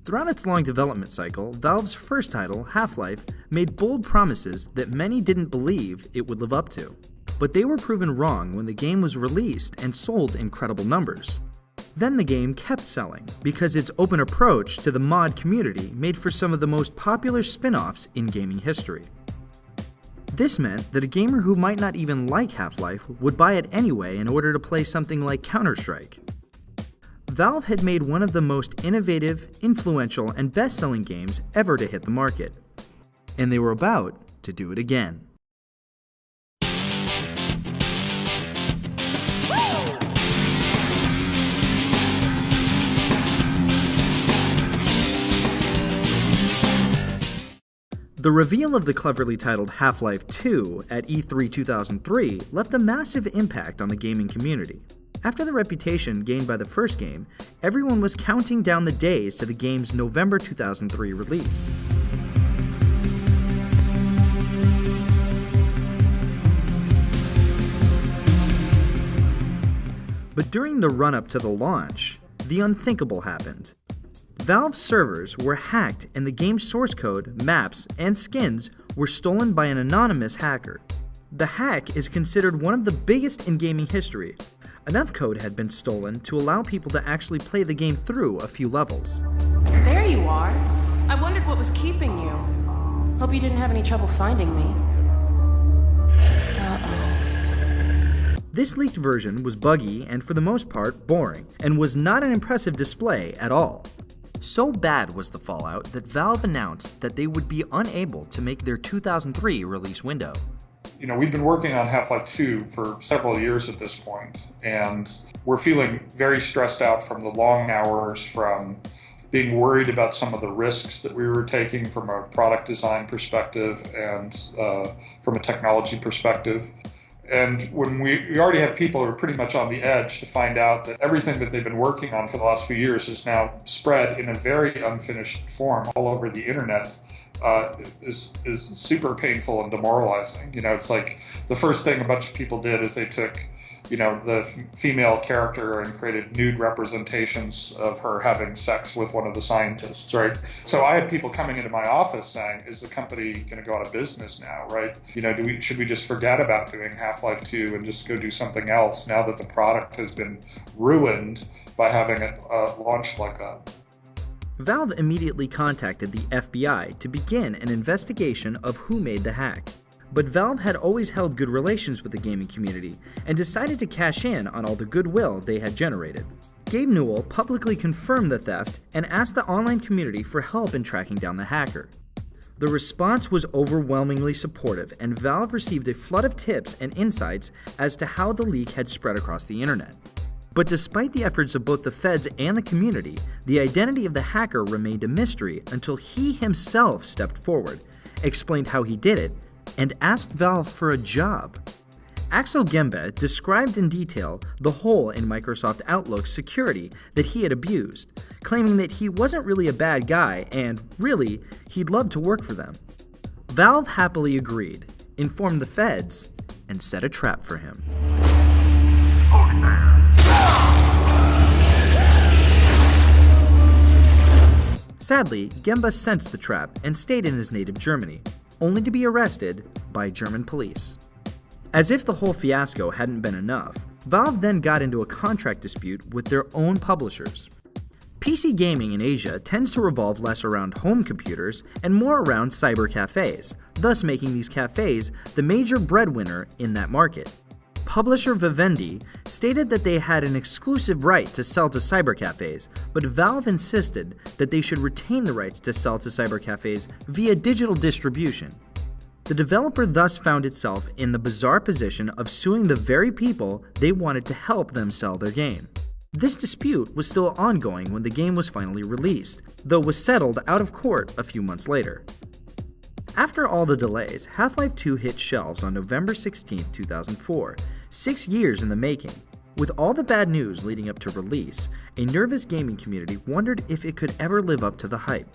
Throughout its long development cycle, Valve's first title, Half-Life, made bold promises that many didn't believe it would live up to. But they were proven wrong when the game was released and sold incredible numbers. Then the game kept selling, because its open approach to the mod community made for some of the most popular spin-offs in gaming history. This meant that a gamer who might not even like Half-Life would buy it anyway in order to play something like Counter-Strike. Valve had made one of the most innovative, influential, and best-selling games ever to hit the market. And they were about to do it again. The reveal of the cleverly titled Half-Life 2 at E3 2003 left a massive impact on the gaming community. After the reputation gained by the first game, everyone was counting down the days to the game's November 2003 release. But during the run-up to the launch, the unthinkable happened. Valve's servers were hacked and the game's source code, maps, and skins were stolen by an anonymous hacker. The hack is considered one of the biggest in gaming history. Enough code had been stolen to allow people to actually play the game through a few levels. There you are. I wondered what was keeping you. Hope you didn't have any trouble finding me. Uh-oh. This leaked version was buggy and for the most part boring, and was not an impressive display at all. So bad was the fallout that Valve announced that they would be unable to make their 2003 release window. We've been working on Half-Life 2 for several years at this point, and we're feeling very stressed out from the long hours, from being worried about some of the risks that we were taking from a product design perspective and from a technology perspective. And when we already have people who are pretty much on the edge to find out that everything that they've been working on for the last few years is now spread in a very unfinished form all over the internet, is super painful and demoralizing. It's like the first thing a bunch of people did is they took, the female character and created nude representations of her having sex with one of the scientists, right? So I had people coming into my office saying, is the company going to go out of business now, right? Should we just forget about doing Half-Life 2 and just go do something else now that the product has been ruined by having it launched like that? Valve immediately contacted the FBI to begin an investigation of who made the hack. But Valve had always held good relations with the gaming community and decided to cash in on all the goodwill they had generated. Gabe Newell publicly confirmed the theft and asked the online community for help in tracking down the hacker. The response was overwhelmingly supportive, and Valve received a flood of tips and insights as to how the leak had spread across the internet. But despite the efforts of both the feds and the community, the identity of the hacker remained a mystery until he himself stepped forward, explained how he did it, and asked Valve for a job. Axel Gembe described in detail the hole in Microsoft Outlook's security that he had abused, claiming that he wasn't really a bad guy and, really, he'd love to work for them. Valve happily agreed, informed the feds, and set a trap for him. Sadly, Gembe sensed the trap and stayed in his native Germany, only to be arrested by German police. As if the whole fiasco hadn't been enough, Valve then got into a contract dispute with their own publishers. PC gaming in Asia tends to revolve less around home computers and more around cyber cafes, thus making these cafes the major breadwinner in that market. Publisher Vivendi stated that they had an exclusive right to sell to cyber cafes, but Valve insisted that they should retain the rights to sell to cyber cafes via digital distribution. The developer thus found itself in the bizarre position of suing the very people they wanted to help them sell their game. This dispute was still ongoing when the game was finally released, though was settled out of court a few months later. After all the delays, Half-Life 2 hit shelves on November 16, 2004, 6 years in the making. With all the bad news leading up to release, a nervous gaming community wondered if it could ever live up to the hype.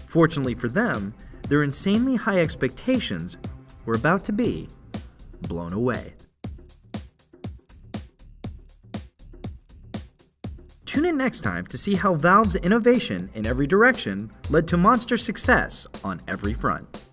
Fortunately for them, their insanely high expectations were about to be blown away. 2 Tune in next time to see how Valve's innovation in every direction led to Monster's success on every front.